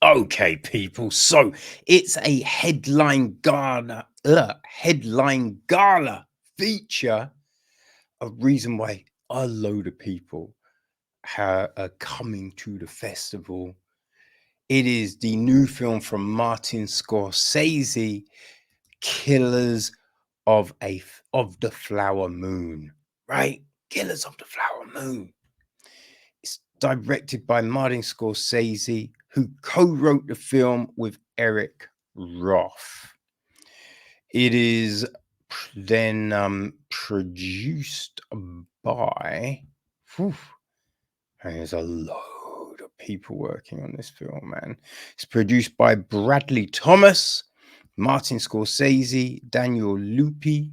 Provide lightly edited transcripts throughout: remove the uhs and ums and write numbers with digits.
Okay, people. So it's a headline gala feature. A reason why a load of people are coming to the festival. It is the new film from Martin Scorsese, Killers of the Flower Moon. Right? Killers of the Flower Moon. It's directed by Martin Scorsese, who co-wrote the film with Eric Roth. It is then produced by... there's a load of people working on this film, man. It's produced by Bradley Thomas, Martin Scorsese, Daniel Lupi,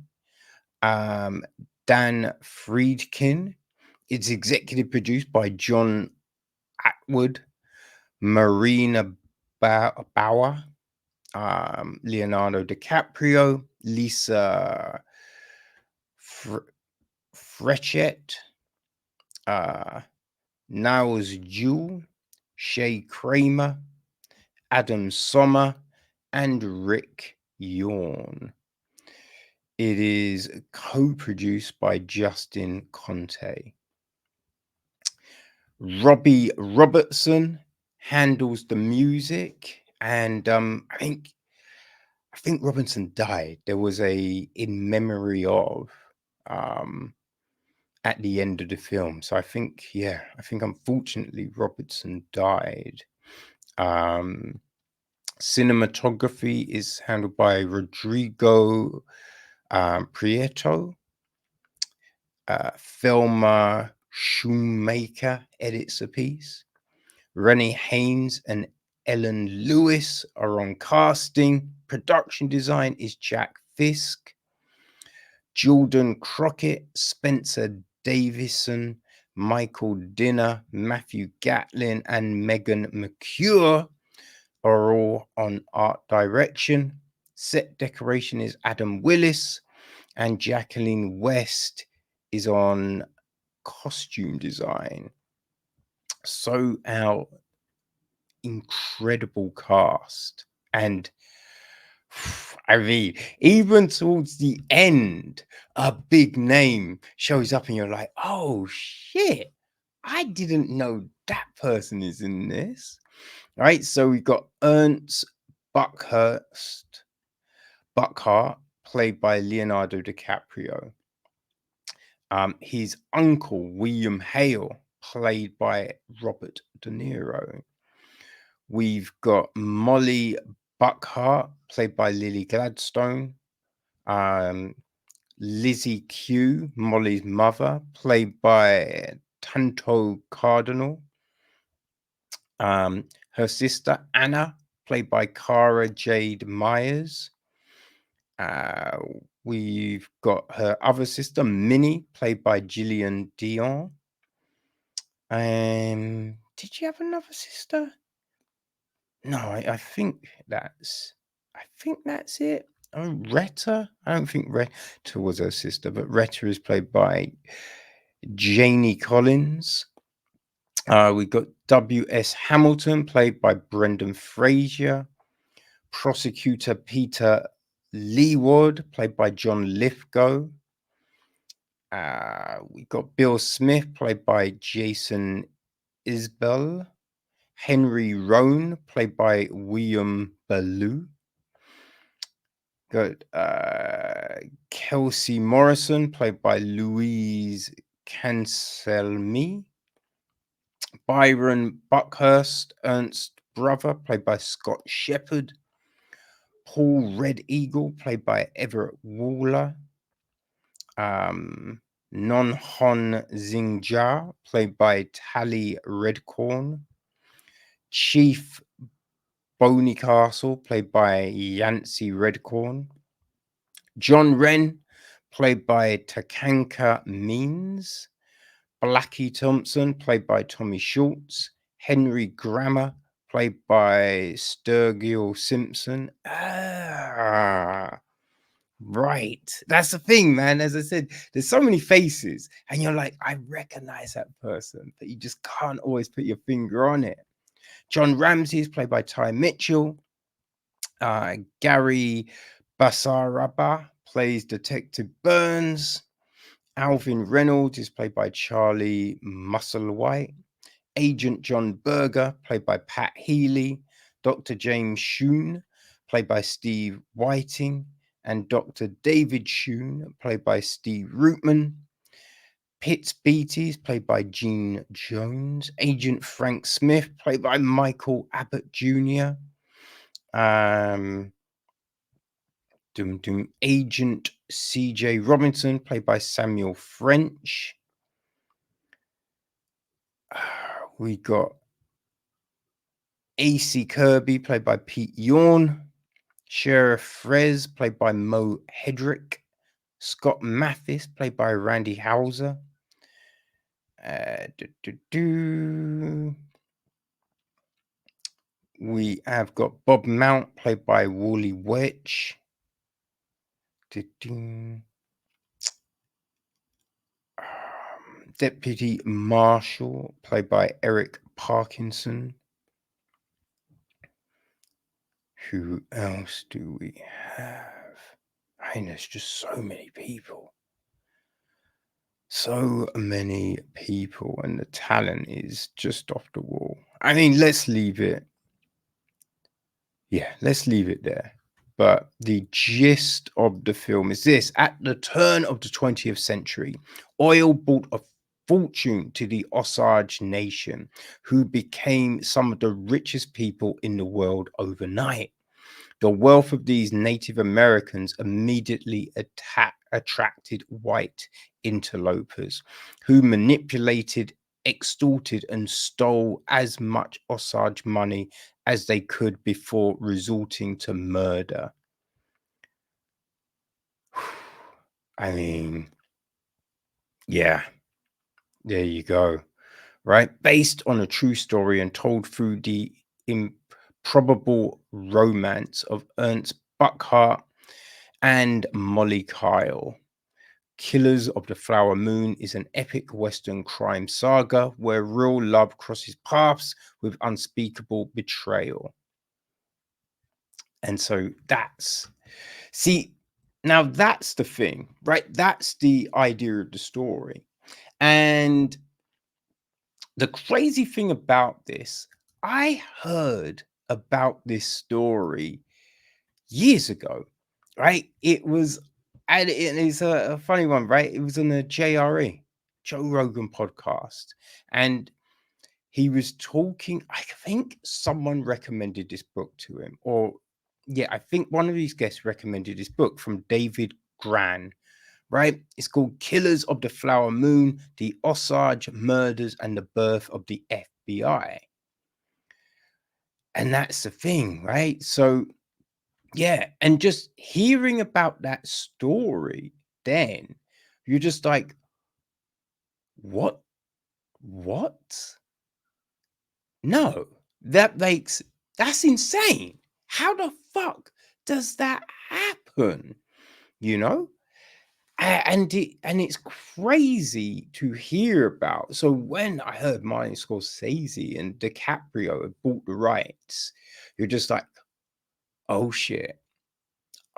Dan Friedkin. It's executive produced by John Atwood, Marina Bauer, Leonardo DiCaprio, Lisa Frechet, Niles Jewell, Shay Kramer, Adam Sommer, and Rick Yorn. It is co-produced by Justin Conte. Robbie Robertson handles the music, and I think Robinson died. There was a in memory of at the end of the film. So I think unfortunately Robertson died. Cinematography is handled by Rodrigo Prieto. Thelma Shoemaker edits a piece. Rennie Haynes and Ellen Lewis are on casting. Production design is Jack Fisk. Jordan Crockett, Spencer Davison, Michael Dinner, Matthew Gatlin, and Megan McCure are all on art direction. Set decoration is Adam Willis, and Jacqueline West is on costume design. So our incredible cast, and I mean, even towards the end, a big name shows up and you're like, oh shit, I didn't know that person is in this. Right, so we've got Ernest Buckhart, played by Leonardo DiCaprio. His uncle, William Hale, played by Robert De Niro. We've got Mollie Buckhart, played by Lily Gladstone. Lizzie Q, Mollie's mother, played by Tanto Cardinal. Her sister, Anna, played by Cara Jade Myers. We've got her other sister, Minnie, played by Gillian Dion. Did she have another sister? No, I think that's it. Retta. I don't think Retta was her sister, but Retta is played by Janie Collins. We've got W.S. Hamilton, played by Brendan Fraser. Prosecutor Peter Leeward, played by John Lithgow. We've got Bill Smith, played by Jason Isbell. Henry Rohn, played by William Ballou. Got Kelsey Morrison, played by Louise Cancelmi. Byron Buckhurst, Ernst's brother, played by Scott Shepherd. Paul Red Eagle, played by Everett Waller. Non Hon Xingja, played by Tally Redcorn. Chief Boneycastle, played by Yancey Redcorn. John Wren, played by Takanka Means. Blackie Thompson, played by Tommy Schultz. Henry Grammer, played by Sturgill Simpson. Right. That's the thing, man. As I said, there's so many faces, and you're like, I recognize that person, but you just can't always put your finger on it. John Ramsey is played by Ty Mitchell. Gary Basaraba plays Detective Burns. Alvin Reynolds is played by Charlie Musselwhite. Agent John Berger, played by Pat Healy. Dr. James Shoon, played by Steve Whiting. And Dr. David Shoon, played by Steve Rootman. Pitts Beatty is played by Gene Jones. Agent Frank Smith, played by Michael Abbott Jr. Agent C.J. Robinson, played by Samuel French. We got A.C. Kirby, played by Pete Yorn. Sheriff Frez, played by Mo Hedrick. Scott Mathis, played by Randy Hauser. We have got Bob Mount, played by Wally Welch. Deputy Marshal, played by Eric Parkinson. Who else do we have? I mean, there's just so many people. So many people, and the talent is just off the wall. I mean, let's leave it. Yeah, let's leave it there. But the gist of the film is this: at the turn of the 20th century, oil brought a fortune to the Osage Nation, who became some of the richest people in the world overnight. The wealth of these Native Americans immediately attracted white interlopers who manipulated, extorted, and stole as much Osage money as they could before resorting to murder. I mean, yeah, there you go. Right? Based on a true story and told through the improbable romance of Ernest Buckhart and Mollie Kyle. Killers of the Flower Moon is an epic Western crime saga where real love crosses paths with unspeakable betrayal. And so now that's the thing, right? That's the idea of the story. And the crazy thing about this, I heard about this story years ago, right? And it's a funny one, right? It was on the JRE, Joe Rogan podcast. And he was talking, I think someone recommended this book to him. I think one of these guests recommended this book from David Grann, right? It's called Killers of the Flower Moon, The Osage Murders and the Birth of the FBI. And that's the thing, right? So, yeah. And just hearing about that story, then you're just like, what? No, that's insane. How the fuck does that happen? You know? And it's crazy to hear about. So when I heard Martin Scorsese and DiCaprio had bought the rights, you're just like, oh shit.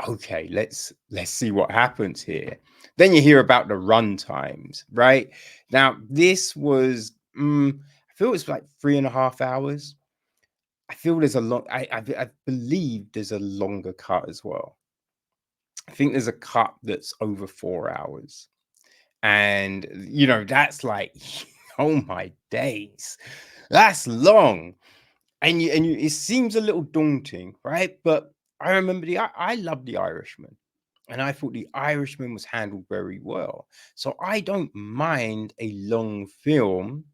Okay, let's see what happens here. Then you hear about the run times, right? Now, this was I feel it's like 3.5 hours. I feel there's a long I believe there's a longer cut as well. I think there's a cut that's over 4 hours. And that's like, oh my days, that's long. And it seems a little daunting, right? But I remember I love The Irishman, and I thought The Irishman was handled very well. So I don't mind a long film,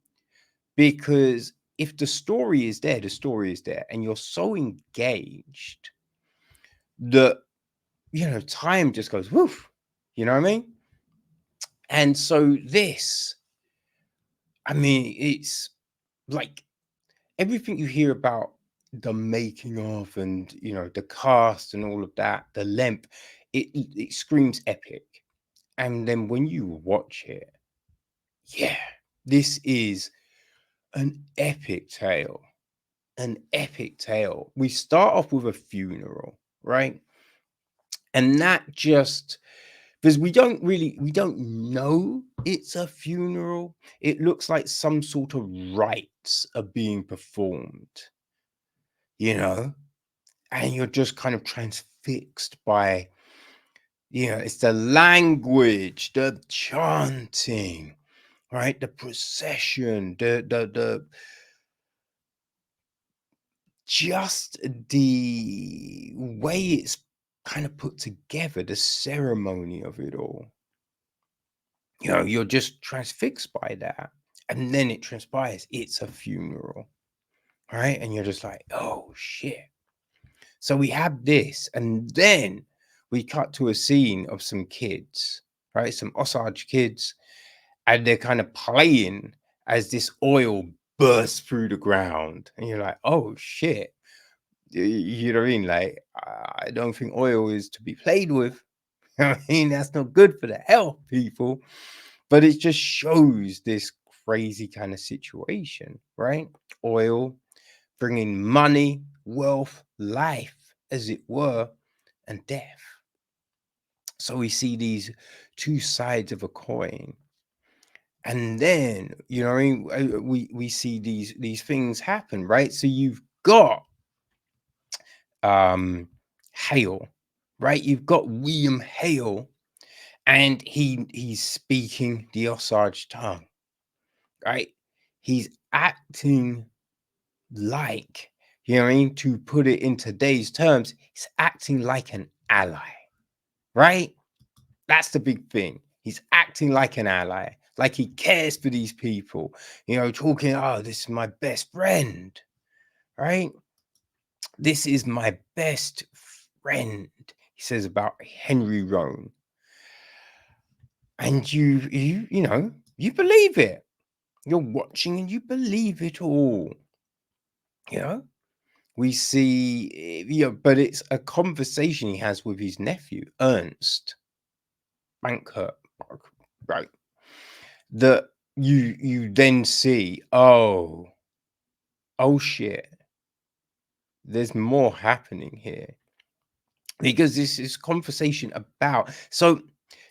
because if the story is there, the story is there, and you're so engaged that time just goes woof. You know what I mean? And so this, I mean, it's like everything you hear about the making of, and the cast and all of that, the length, it screams epic. And then when you watch it, yeah, this is an epic tale. an epic tale. We start off with a funeral, right? And that just because we don't know it's a funeral. It looks like some sort of rites are being performed, you know, and you're just kind of transfixed by, it's the language, the chanting, right? The procession, the just the way it's kind of put together, the ceremony of it all. You're just transfixed by that. And then it transpires, it's a funeral, right? And you're just like, oh shit. So we have this, and then we cut to a scene of some kids, right? Some Osage kids, and they're kind of playing as this oil bursts through the ground. And you're like, oh shit. You know what I mean? Like, I don't think oil is to be played with. I mean, that's not good for the health, people. But it just shows this crazy kind of situation, right? Oil bringing money, wealth, life, as it were, and death. So we see these two sides of a coin. And then, we see these things happen, right? So you've got Hale, right? You've got William Hale, and he's speaking the Osage tongue, right? He's acting like, you know what I mean? To put it in today's terms, he's acting like an ally, right? That's the big thing. He's acting like an ally, like he cares for these people, talking, oh, this is my best friend, right? This is my best friend, he says about Henry Roan. And you believe it. You're watching and you believe it all. We see, but it's a conversation he has with his nephew, Ernest Banker, right? That you then see, oh shit, there's more happening here. Because this is conversation about, so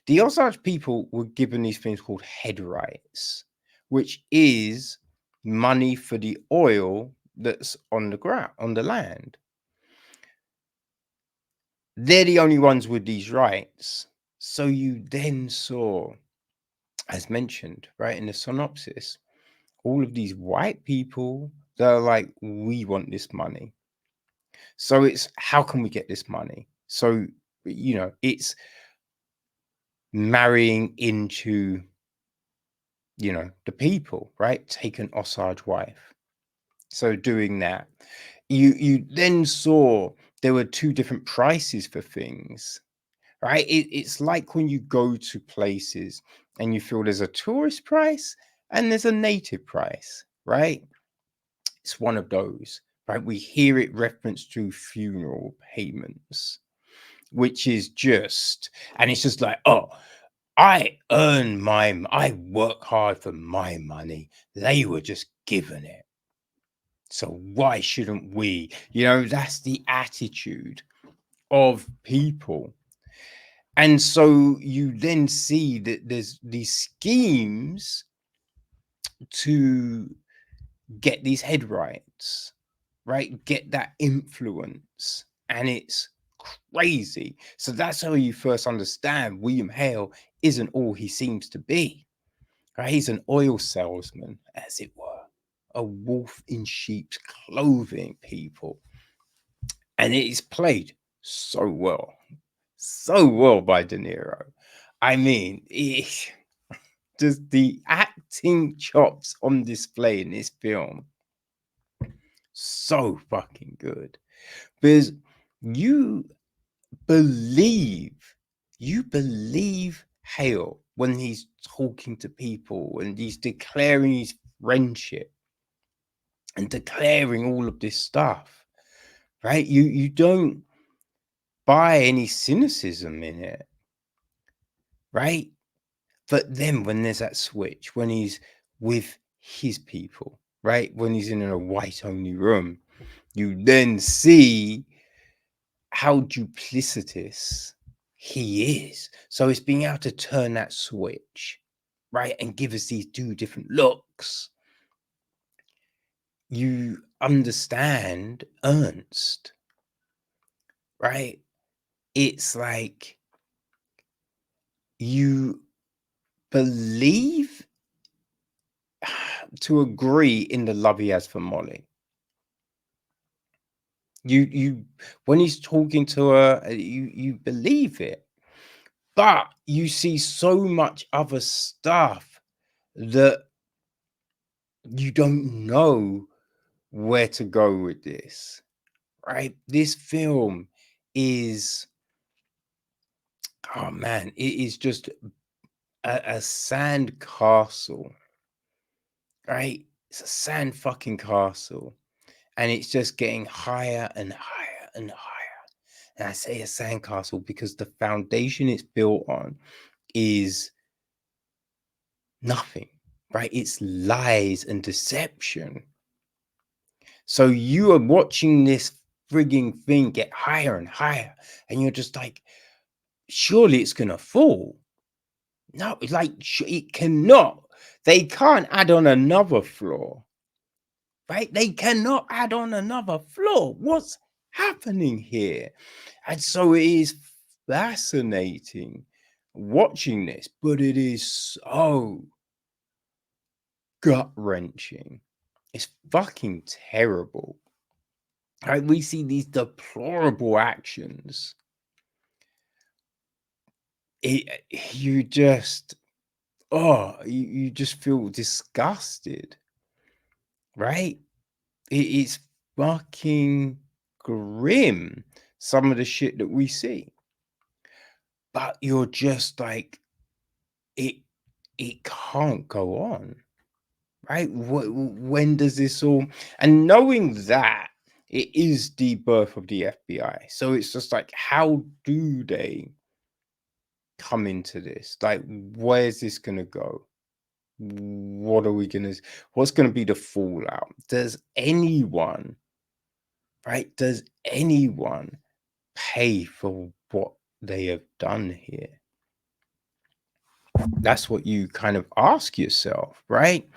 the Osage people were given these things called head rights, which is money for the oil that's on the ground, on the land. They're the only ones with these rights. So you then saw, as mentioned, right, in the synopsis, all of these white people that are like, we want this money. So it's, how can we get this money? So, it's marrying into, the people, right? Take an Osage wife. So doing that, you then saw there were two different prices for things, right? It's like when you go to places and you feel there's a tourist price and there's a native price, right? It's one of those, right? We hear it referenced to funeral payments, which is just, and it's just like, oh, I work hard for my money. They were just given it. So why shouldn't we? That's the attitude of people. And so you then see that there's these schemes to get these head rights, right? Get that influence. And it's crazy. So that's how you first understand William Hale isn't all he seems to be. Right? He's an oil salesman, as it were, a wolf in sheep's clothing, people. And it is played so well by De Niro. I mean, just the acting chops on display in this film, so fucking good. Because you believe Hale when he's talking to people and he's declaring his friendship and declaring all of this stuff, right? You don't buy any cynicism in it, right? But then when there's that switch, when he's with his people, right? When he's in a white only room, you then see how duplicitous he is. So it's being able to turn that switch, right, and give us these two different looks. You understand Ernst, right? It's like you believe to agree in the love he has for Mollie. You when he's talking to her, you believe it. But you see so much other stuff that you don't know where to go with this, right? This film is, oh man, it is just a sand castle, right? It's a sand fucking castle. And it's just getting higher and higher and higher. And I say a sandcastle because the foundation it's built on is nothing, right? It's lies and deception. So you are watching this frigging thing get higher and higher, and you're just like, surely it's gonna fall. No, it's like it cannot. They can't add on another floor, right? They cannot add on another floor. What's happening here? And so it is fascinating watching this, but it is so gut-wrenching. It's fucking terrible. Right? We see these deplorable actions. You just, you just feel disgusted, right? It's fucking grim, some of the shit that we see. But you're just like, it can't go on. Right? When does this all? And knowing that it is the birth of the FBI, so it's just like, how do they come into this? Like, where's this gonna go? What are we gonna? What's gonna be the fallout? Does anyone, right? Does anyone pay for what they have done here? That's what you kind of ask yourself, right?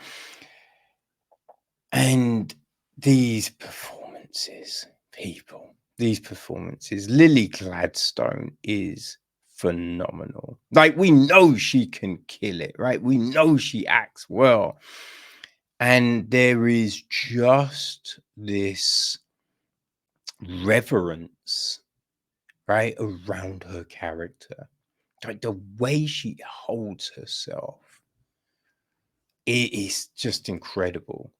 And these performances, people, these performances, Lily Gladstone is phenomenal. Like, we know she can kill it, right? We know she acts well. And there is just this reverence, right, around her character. Like, the way she holds herself, it is just incredible.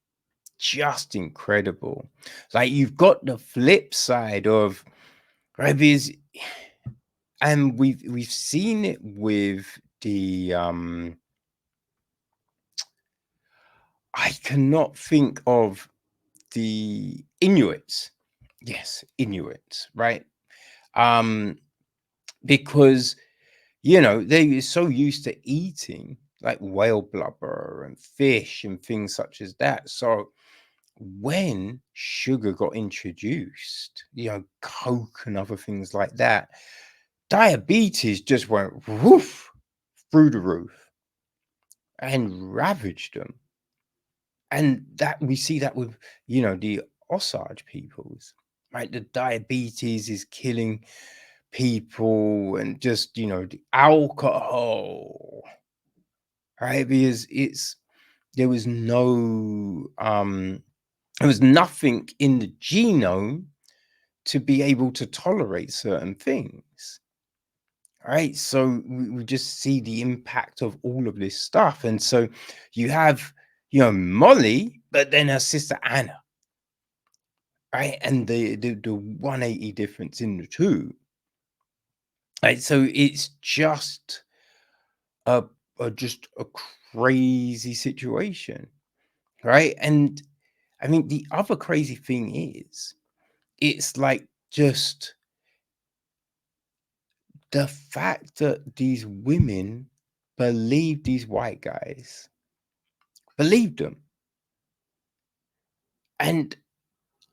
Just incredible. Like, you've got the flip side of, right, because, and we've seen it with the I cannot think of the Inuits. Yes, Inuits, right? Because they're so used to eating like whale blubber and fish and things such as that. So when sugar got introduced, Coke and other things like that, diabetes just went woof through the roof and ravaged them. And that we see that with, the Osage peoples, right? The diabetes is killing people, and just, the alcohol, right? Because there was no, there was nothing in the genome to be able to tolerate certain things, right? So we just see the impact of all of this stuff. And so you have, Mollie, but then her sister Anna, right? And the 180 difference in the two, right? So it's just a, just a crazy situation, right? And I mean, the other crazy thing is, it's like, just the fact that these women believe these white guys, believed them. And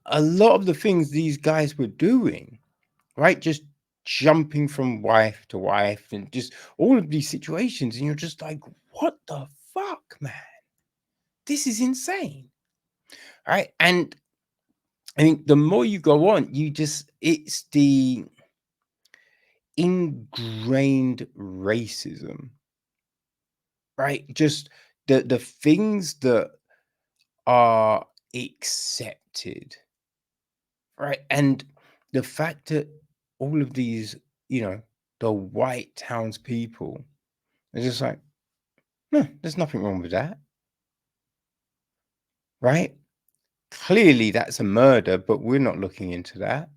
a lot of the things these guys were doing, right? Just jumping from wife to wife and just all of these situations. And you're just like, what the fuck, man? This is insane. Right. And I think the more you go on, it's the ingrained racism, right? Just the things that are accepted, right? And the fact that all of these, the white townspeople are just like, no, there's nothing wrong with that, right? Clearly that's a murder, but we're not looking into that,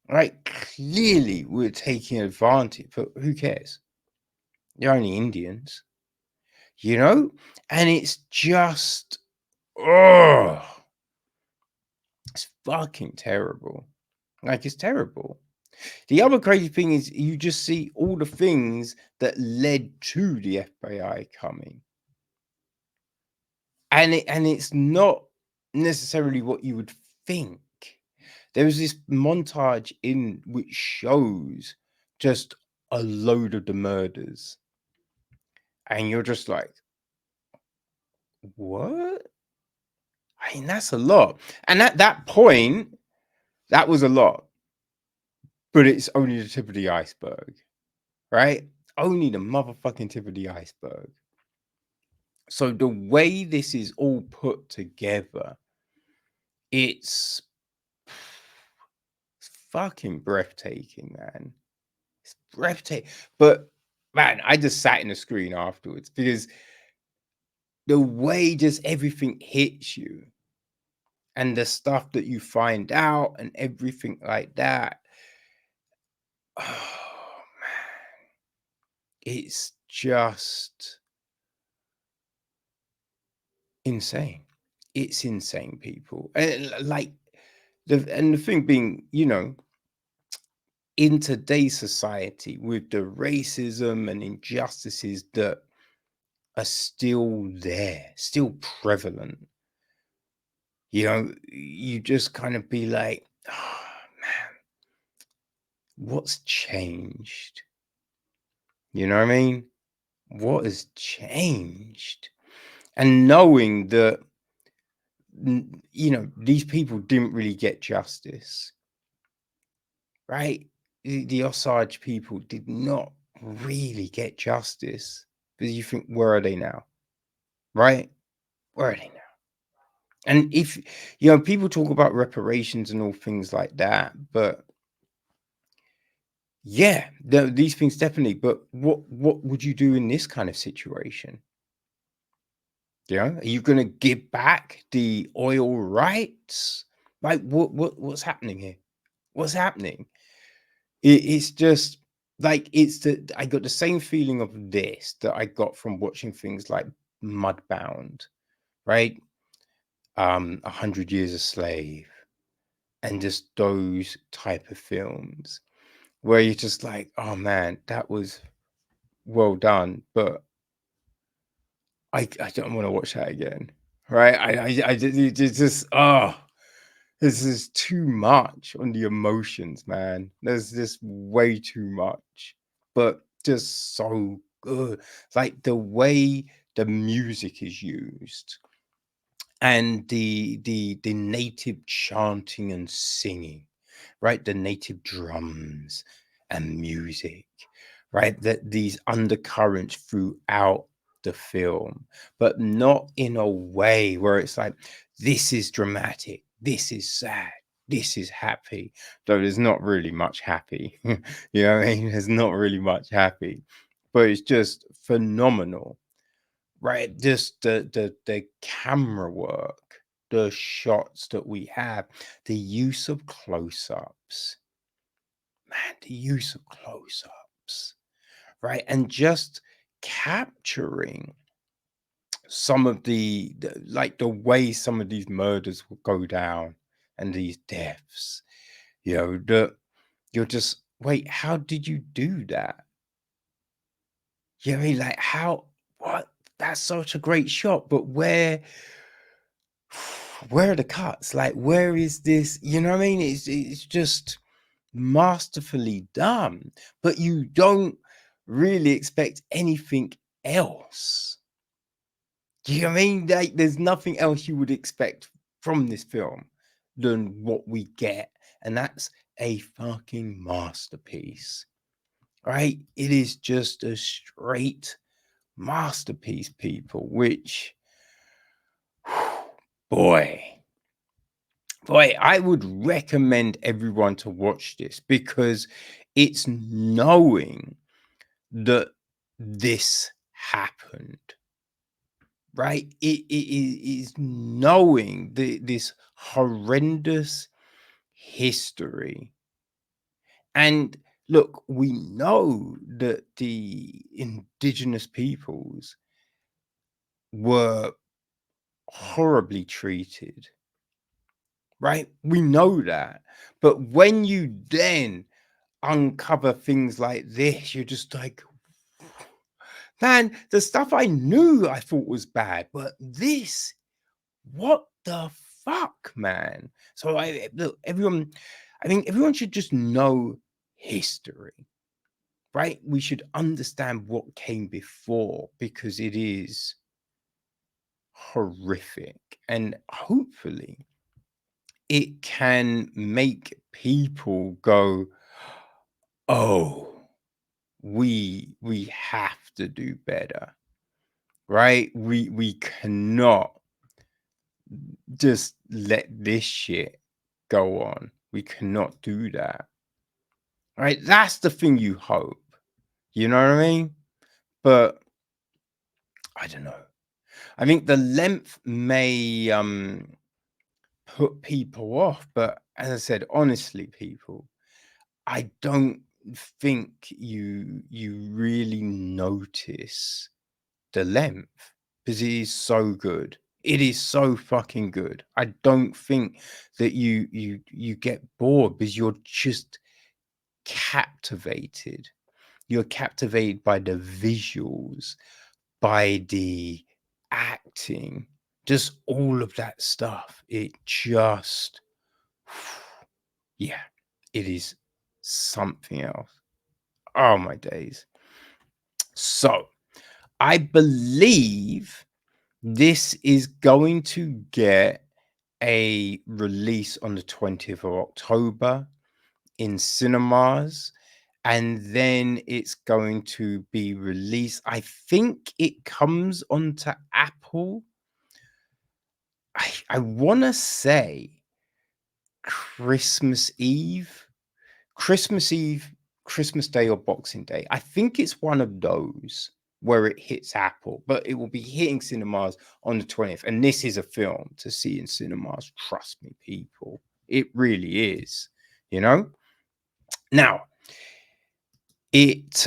right? Clearly we're taking advantage, but who cares? They're only Indians, and it's just, oh, it's fucking terrible. Like, it's terrible. The other crazy thing is you just see all the things that led to the FBI coming. And it's not necessarily what you would think. There was this montage in which shows just a load of the murders. And you're just like, what? I mean, that's a lot. And at that point, that was a lot. But it's only the tip of the iceberg, right? Only the motherfucking tip of the iceberg. So the way this is all put together, it's fucking breathtaking, man. It's breathtaking. But man, I just sat in the screen afterwards because the way just everything hits you and the stuff that you find out and everything like that. Oh man, it's just insane. It's insane, people. And like the thing being, in today's society with the racism and injustices that are still there, still prevalent, you just kind of be like, oh man, what's changed? You know what I mean? What has changed? And knowing that, these people didn't really get justice, right? The Osage people did not really get justice. Because you think, where are they now? Right? Where are they now? And if, people talk about reparations and all things like that, but yeah, these things definitely. But what would you do in this kind of situation? Are you going to give back the oil rights? Like, what's happening here? What's happening? It's just like I got the same feeling of this that I got from watching things like Mudbound, right? 100 Years a Slave, and just those type of films where you're just like, oh man, that was well done, but I don't want to watch that again, right? I just this is too much on the emotions, man. There's just way too much, but just so good. Like the way the music is used and the native chanting and singing, right? The native drums and music, right? That these undercurrents throughout the film, but not in a way where it's like, this is dramatic, this is sad, this is happy. Though there's not really much happy. You know what I mean? There's not really much happy, but it's just phenomenal, right? Just the camera work, the shots that we have, the use of close-ups, man, the use of close-ups, right? And just capturing some of like the way some of these murders will go down and these deaths, that you're just, wait, how did you do that? You know what I mean? Like, what? That's such a great shot, but where where are the cuts? Like, where is this? You know what I mean? It's just masterfully done, but you don't really expect anything else. Do you know what I mean? Like, there's nothing else you would expect from this film than what we get, and that's a fucking masterpiece, right? It is just a straight masterpiece, people, which, boy, I would recommend everyone to watch this, because it's knowing that this happened, right? It is knowing this horrendous history. And look, we know that the indigenous peoples were horribly treated, right? We know that. But when you then uncover things like this, you're just like, man, the stuff I knew I thought was bad, but this, what the fuck, man? So look, everyone, I think everyone should just know history, right? We should understand what came before, because it is horrific, and hopefully it can make people go, oh, we have to do better, right? We cannot just let this shit go on. We cannot do that, right? That's the thing you hope, you know what I mean? But I don't know. I think the length may put people off, but as I said, honestly, people, I don't think you really notice the length, because it is so good. It is so fucking good. I don't think that you get bored, because you're just captivated. You're captivated by the visuals, by the acting, just all of that stuff. It just, yeah, it is something else. Oh my days. So I believe this is going to get a release on the 20th of October in cinemas, and then it's going to be released. I think it comes onto Apple. I want to say Christmas Eve, Christmas Eve, Christmas Day, or Boxing Day. I think it's one of those where it hits Apple, but it will be hitting cinemas on the 20th. And this is a film to see in cinemas. Trust me, people. It really is, you know? Now, it,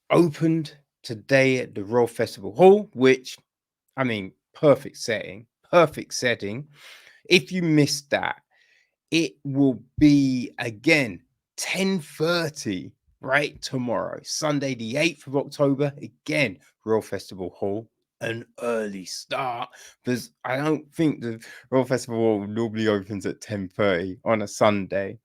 opened today at the Royal Festival Hall, which, I mean, perfect setting, perfect setting. If you missed that, it will be again 10:30 right tomorrow, Sunday the 8th of October, again Royal Festival Hall. An early start, because I don't think the Royal Festival Hall normally opens at 10:30 on a Sunday,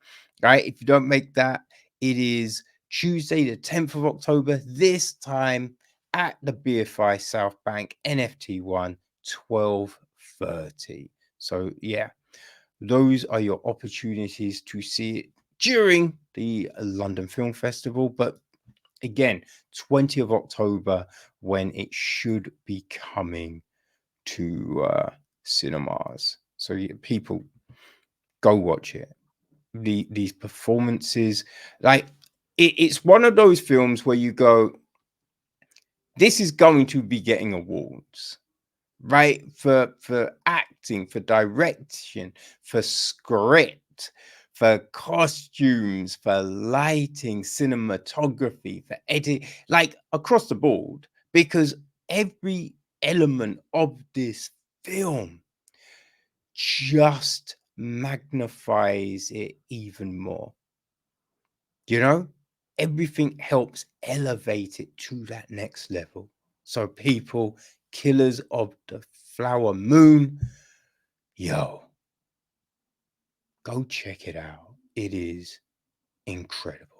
right? If you don't make that, it is Tuesday the 10th of October, this time at the BFI South Bank, NFT1, 12:30. So yeah, those are your opportunities to see it during the London Film Festival. But again, 20th of October, when it should be coming to cinemas. So yeah, people, go watch it. These performances, like, it's one of those films where you go, this is going to be getting awards, right? For acting, for direction, for script, for costumes, for lighting, cinematography, for editing, like across the board, because every element of this film just magnifies it even more. You know, everything helps elevate it to that next level. So people, Killers of the Flower Moon, Yo, go check it out. It is incredible.